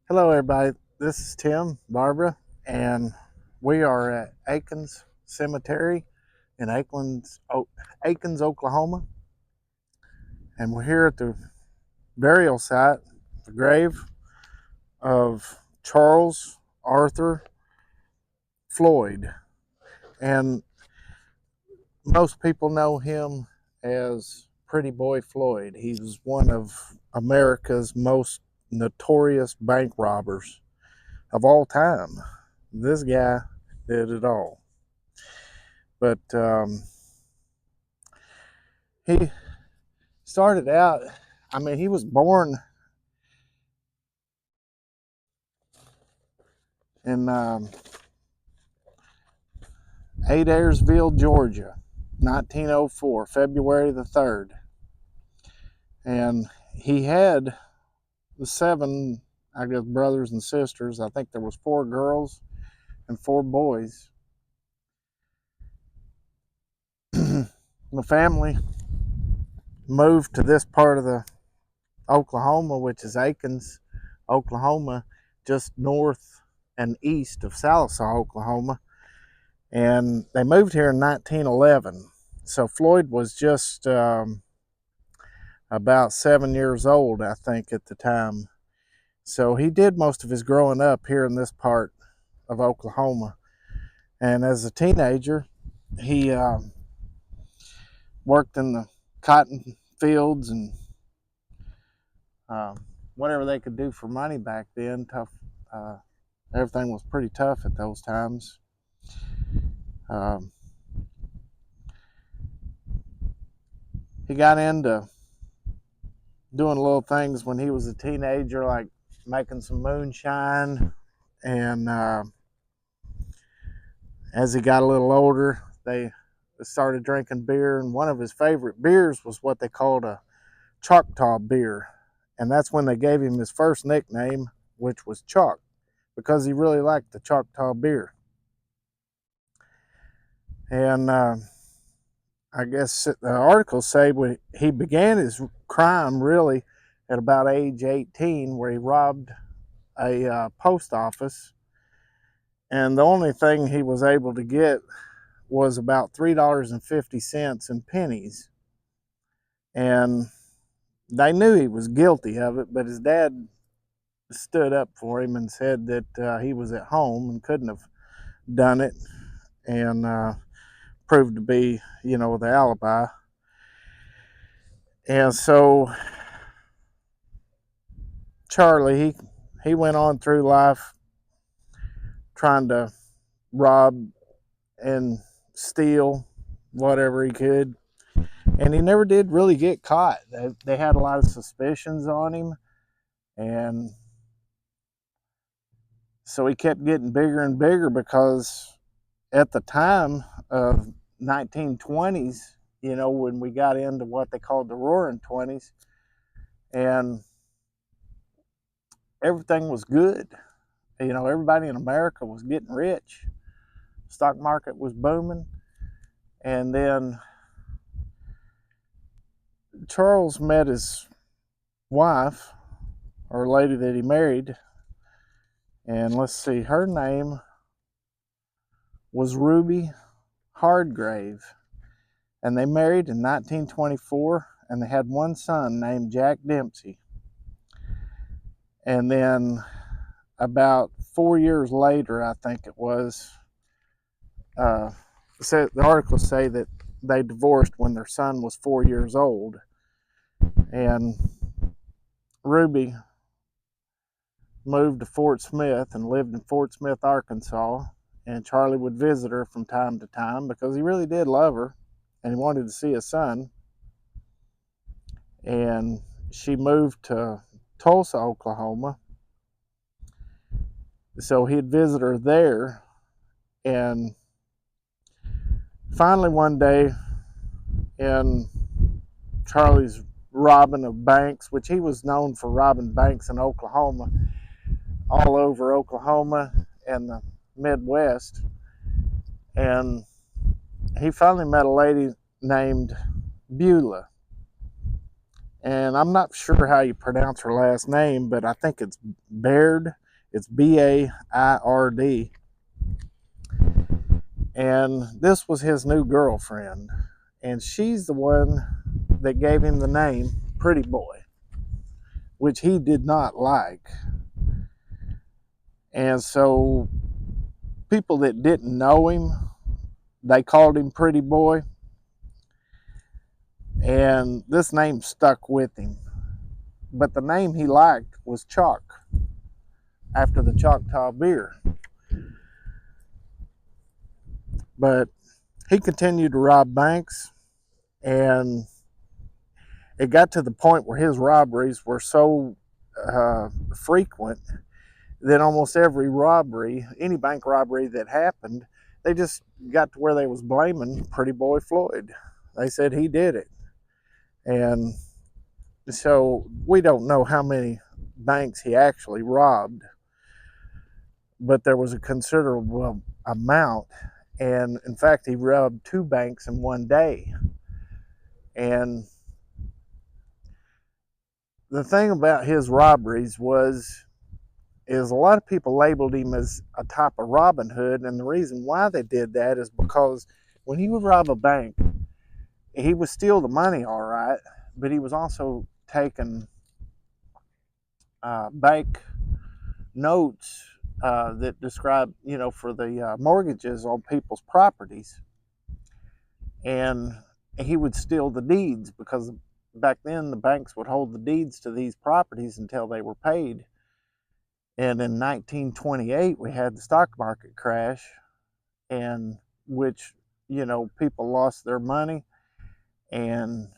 Hello, everybody. This is Tim, Barbara, and we are at Aikens Cemetery in Aikens, Oklahoma. And we're here at the burial site, the grave of Charles Arthur Floyd. And most people know him as Pretty Boy Floyd. He was one of America's most notorious bank robbers of all time. This guy did it all. But he started out, he was born in Adairsville, Georgia, 1904, February the 3rd. And he had the seven, I guess, brothers and sisters. I think there was four girls and four boys. The family moved to this part of the Oklahoma, which is Aikens, Oklahoma, just north and east of Sallisaw, Oklahoma. And they moved here in 1911. So Floyd was just about 7 years old, I think, at the time. So he did most of his growing up here in this part of Oklahoma. And as a teenager, he worked in the cotton fields and uh, whatever they could do for money back then. Everything was pretty tough at those times. Um, he got into doing little things when he was a teenager, like making some moonshine. And as he got a little older, they started drinking beer. And one of his favorite beers was what they called a Choctaw beer. And that's when they gave him his first nickname, which was Chalk, because he really liked the Choctaw beer. And I guess the articles say he began his crime really at about age 18, where he robbed a post office. And the only thing he was able to get was about $3.50 in pennies. And they knew he was guilty of it, but his dad stood up for him and said that he was at home and couldn't have done it, and proved to be, the alibi. And so Charlie, he went on through life trying to rob and steal whatever he could, and he never did really get caught. They had a lot of suspicions on him, and so he kept getting bigger and bigger, because at the time of 1920s, when we got into what they called the roaring 20s, and everything was good. Everybody in America was getting rich. Stock market was booming. And then Charles met his wife, or lady that he married, and let's see, her name was Ruby Hardgrave. And they married in 1924, and they had one son named Jack Dempsey. And then about 4 years later, I think it was, the articles say that they divorced when their son was 4 years old. And Ruby moved to Fort Smith and lived in Fort Smith, Arkansas. And Charlie would visit her from time to time because he really did love her and he wanted to see his son. And she moved to Tulsa, Oklahoma. So he'd visit her there. And finally, one day, in Charlie's robbing of banks, which he was known for robbing banks in Oklahoma, all over Oklahoma and the Midwest. And he finally met a lady named Beulah. and I'm not sure how you pronounce her last name, but I think it's Baird. It's Baird. And this was his new girlfriend, and she's the one that gave him the name Pretty Boy, which he did not like. And so people that didn't know him, they called him Pretty Boy, and this name stuck with him. But the name he liked was Chalk, after the Choctaw beer. But he continued to rob banks, and it got to the point where his robberies were so frequent that almost every robbery, any bank robbery that happened, they just got to where they was blaming Pretty Boy Floyd. They said he did it. And so we don't know how many banks he actually robbed, but there was a considerable amount. And in fact, he robbed 2 banks in one day. And the thing about his robberies is a lot of people labeled him as a type of Robin Hood, and the reason why they did that is because when he would rob a bank, he would steal the money, all right, but he was also taking bank notes that describe, for the mortgages on people's properties, and he would steal the deeds because back then the banks would hold the deeds to these properties until they were paid. And in 1928, we had the stock market crash, and which, people lost their money, and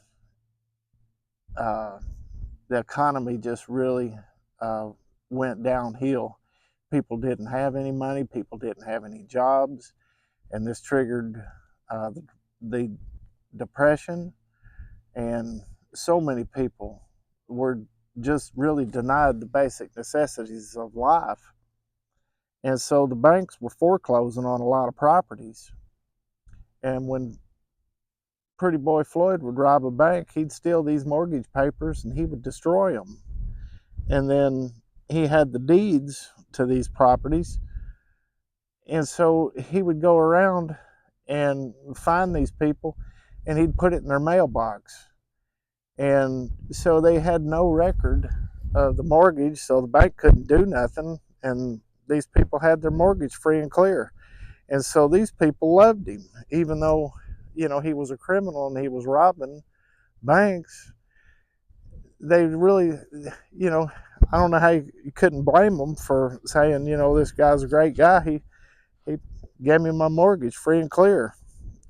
the economy just really went downhill. People didn't have any money, people didn't have any jobs, and this triggered the Depression, and so many people were just really denied the basic necessities of life. And so the banks were foreclosing on a lot of properties. And when Pretty Boy Floyd would rob a bank, he'd steal these mortgage papers and he would destroy them. And then he had the deeds to these properties. And so he would go around and find these people and he'd put it in their mailbox. And so they had no record of the mortgage, so the bank couldn't do nothing. And these people had their mortgage free and clear. And so these people loved him, even though, he was a criminal and he was robbing banks. They really, I don't know how you couldn't blame them for saying, this guy's a great guy. He gave me my mortgage free and clear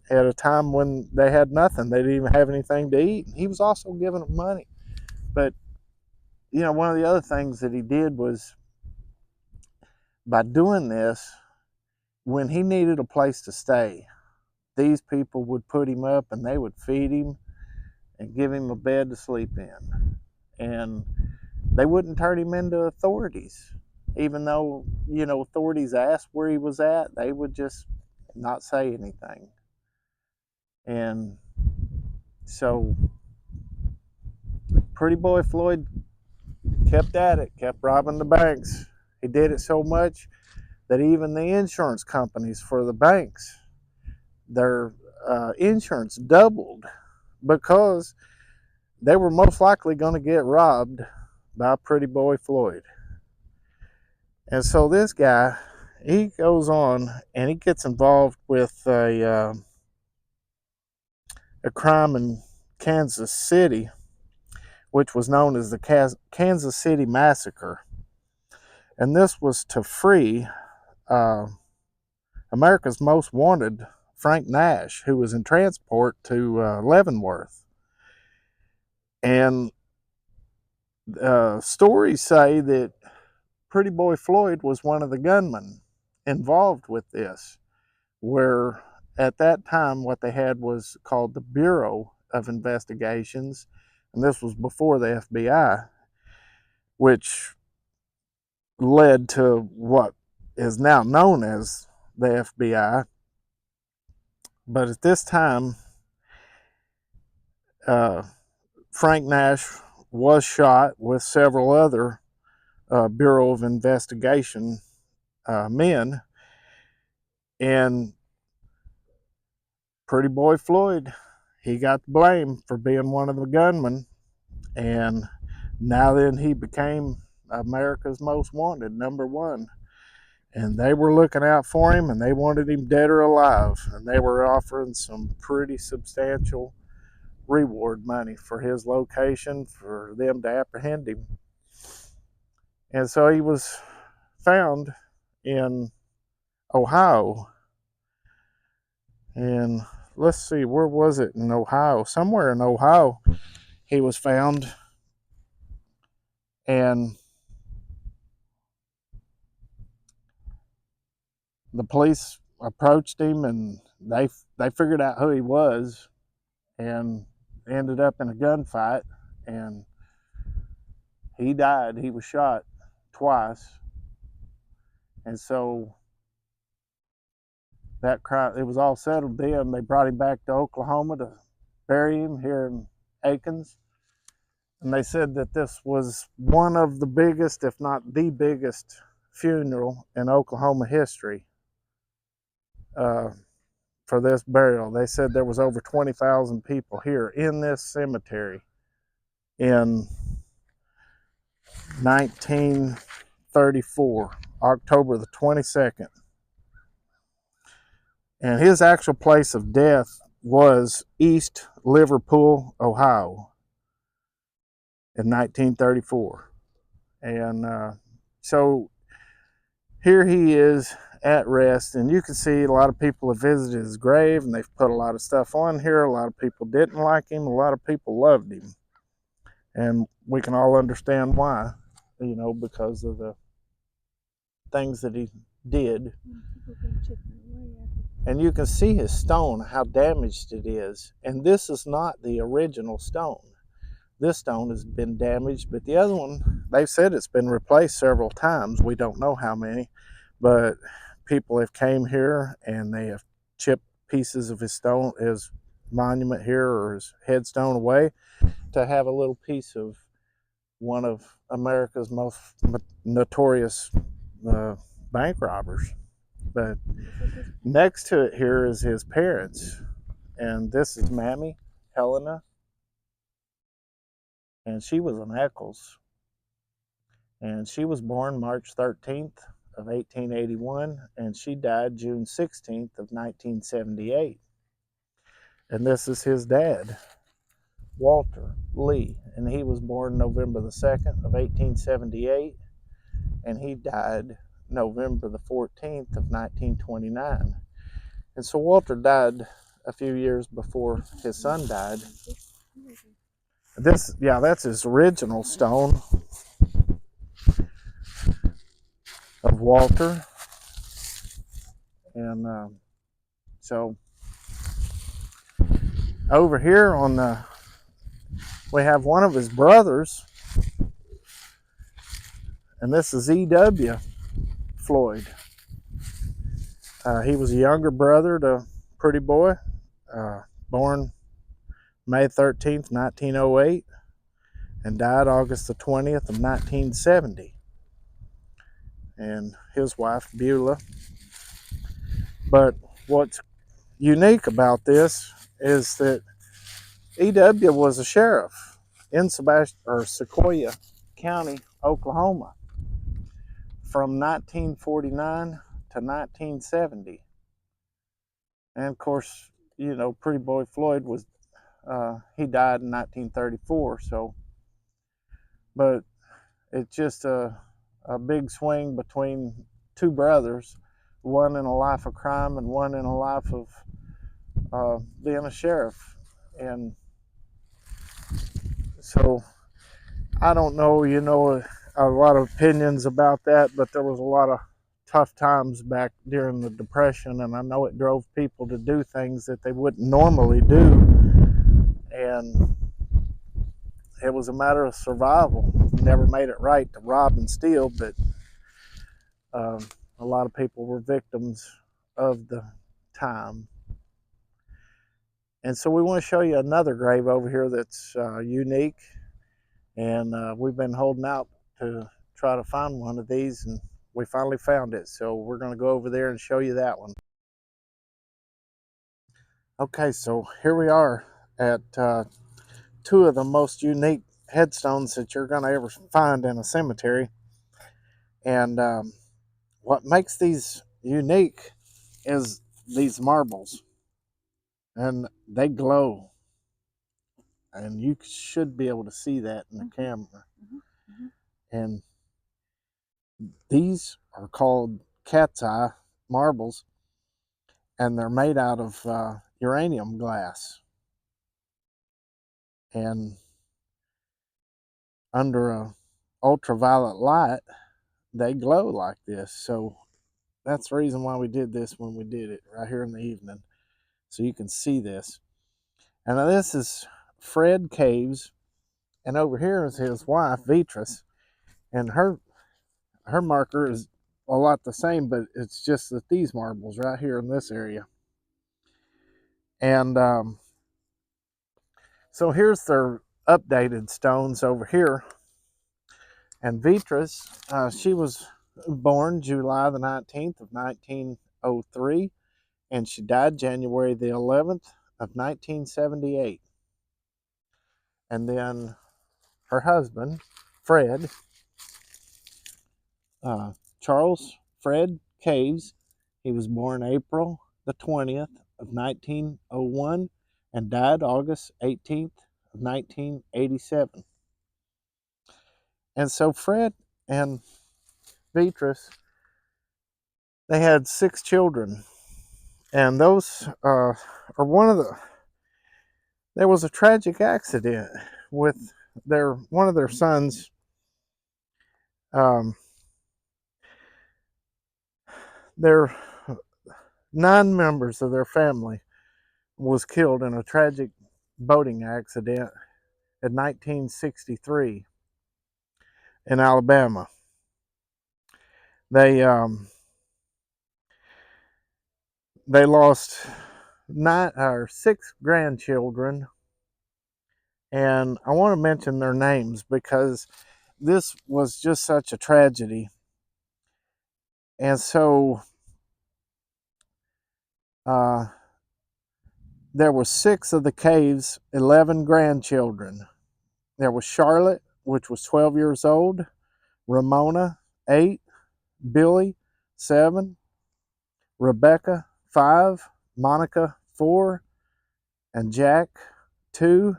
at a time when they had nothing. They didn't even have anything to eat. He was also giving them money. But, one of the other things that he did was, by doing this, when he needed a place to stay, these people would put him up and they would feed him and give him a bed to sleep in. And they wouldn't turn him into authorities. Even though, authorities asked where he was at, they would just not say anything. And so Pretty Boy Floyd kept at it, kept robbing the banks. He did it so much that even the insurance companies for the banks, their insurance doubled because they were most likely going to get robbed by Pretty Boy Floyd. And so this guy, he goes on and he gets involved with a crime in Kansas City, which was known as the Kansas City Massacre. And this was to free America's Most Wanted, Frank Nash, who was in transport to Leavenworth. And stories say that Pretty Boy Floyd was one of the gunmen involved with this, where at that time what they had was called the Bureau of Investigations, and this was before the FBI, which led to what is now known as the FBI. But at this time, Frank Nash was shot with several other Bureau of Investigation men, and Pretty Boy Floyd, he got the blame for being one of the gunmen, and now then he became America's Most Wanted, #1. And they were looking out for him, and they wanted him dead or alive, and they were offering some pretty substantial reward money for his location, for them to apprehend him. And so he was found in Ohio, and let's see, where was it in Ohio? Somewhere in Ohio he was found, and the police approached him, and they figured out who he was, and ended up in a gunfight, and he died. He was shot twice, and so that crime, it was all settled then. They brought him back to Oklahoma to bury him here in Aikens, and they said that this was one of the biggest, if not the biggest, funeral in Oklahoma history for this burial. They said there was over 20,000 people here in this cemetery in 1934, October the 22nd. And his actual place of death was East Liverpool, Ohio in 1934. And so here he is at rest, and you can see a lot of people have visited his grave, and they've put a lot of stuff on here. A lot of people didn't like him, a lot of people loved him, and we can all understand why, because of the things that he did. And you can see his stone, how damaged it is. And this is not the original stone. This stone has been damaged, but the other one, they've said it's been replaced several times. We don't know how many, but people have came here and they have chipped pieces of his stone, his monument here, or his headstone away, to have a little piece of one of America's most notorious bank robbers. But next to it here is his parents, and this is Mammy, Helena, and she was an Eccles, and she was born March 13th of 1881, and she died June 16th of 1978. And this is his dad, Walter Lee, and he was born November the 2nd of 1878, and he died November the 14th of 1929. And so Walter died a few years before his son died. That's his original stone of Walter. And so over here we have one of his brothers, and this is E.W. Floyd. He was a younger brother to Pretty Boy, born May 13th, 1908, and died August the 20th of 1970. And his wife, Beulah. But what's unique about this is that E.W. was a sheriff in Sequoyah County, Oklahoma, from 1949 to 1970. And of course, Pretty Boy Floyd he died in 1934. But it's just a big swing between two brothers, one in a life of crime and one in a life of being a sheriff. And so I don't know, a lot of opinions about that, but there was a lot of tough times back during the Depression, and I know it drove people to do things that they wouldn't normally do, and it was a matter of survival. Never made it right to rob and steal, but a lot of people were victims of the time. And so we want to show you another grave over here that's unique. And we've been holding out to try to find one of these, and we finally found it. So we're going to go over there and show you that one. Okay, so here we are at two of the most unique headstones that you're going to ever find in a cemetery. And what makes these unique is these marbles, and they glow, and you should be able to see that in the camera. And these are called cat's eye marbles, and they're made out of uranium glass, and under a ultraviolet light they glow like this. So that's the reason why we did this when we did it right here in the evening, so you can see this. And now this is Fred Caves, and over here is his wife Beatrice, and her marker is a lot the same, but it's just that these marbles right here in this area. And so here's their updated stones over here. And Beatrice, she was born July the 19th of 1903, and she died January the 11th of 1978. And then her husband, Fred, Charles Fred Caves, he was born April the 20th of 1901 and died August 18th of 1987. And so Fred and Beatrice, they had 6 children, and those are one of the. There was a tragic accident with one of their sons. Their 9 members of their family was killed in a tragic boating accident in 1963 in Alabama. They lost 6 grandchildren, and I want to mention their names because this was just such a tragedy. And so there were 6 of the Caves' 11 grandchildren. There was Charlotte, which was 12 years old, Ramona, 8, Billy, 7, Rebecca, 5, Monica, 4, and Jack, 2,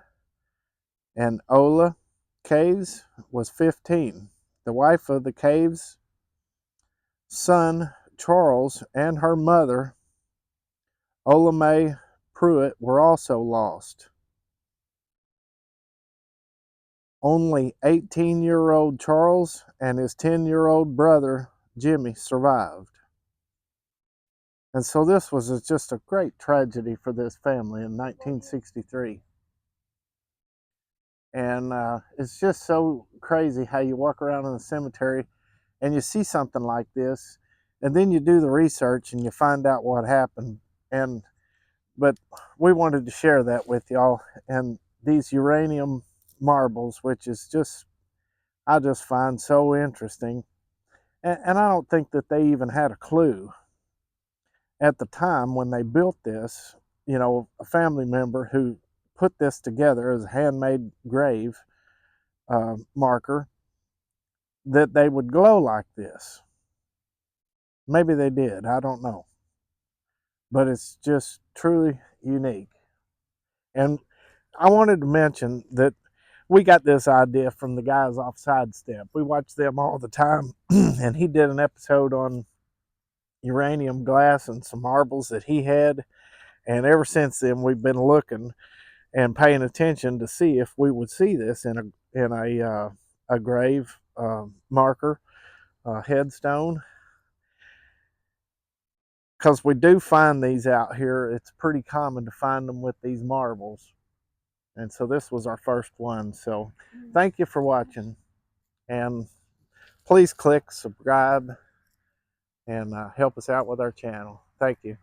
and Ola Caves was 15. The wife of the Caves' son, Charles, and her mother, Ola Mae Pruitt, were also lost. Only 18-year-old Charles and his 10-year-old brother, Jimmy, survived. And so this was just a great tragedy for this family in 1963. And it's just so crazy how you walk around in the cemetery and you see something like this, and then you do the research and you find out what happened. But we wanted to share that with y'all. And these uranium marbles, which is just, I just find so interesting. And I don't think that they even had a clue at the time when they built this. You know, a family member who put this together as a handmade grave marker, that they would glow like this. Maybe they did, I don't know. But it's just truly unique. And I wanted to mention that we got this idea from the guys off Sidestep. We watch them all the time, and he did an episode on uranium glass and some marbles that he had. And ever since then, we've been looking and paying attention to see if we would see this in a grave marker, headstone, because we do find these out here. It's pretty common to find them with these marbles. And so this was our first one. So thank you for watching, and please click subscribe and help us out with our channel. Thank you.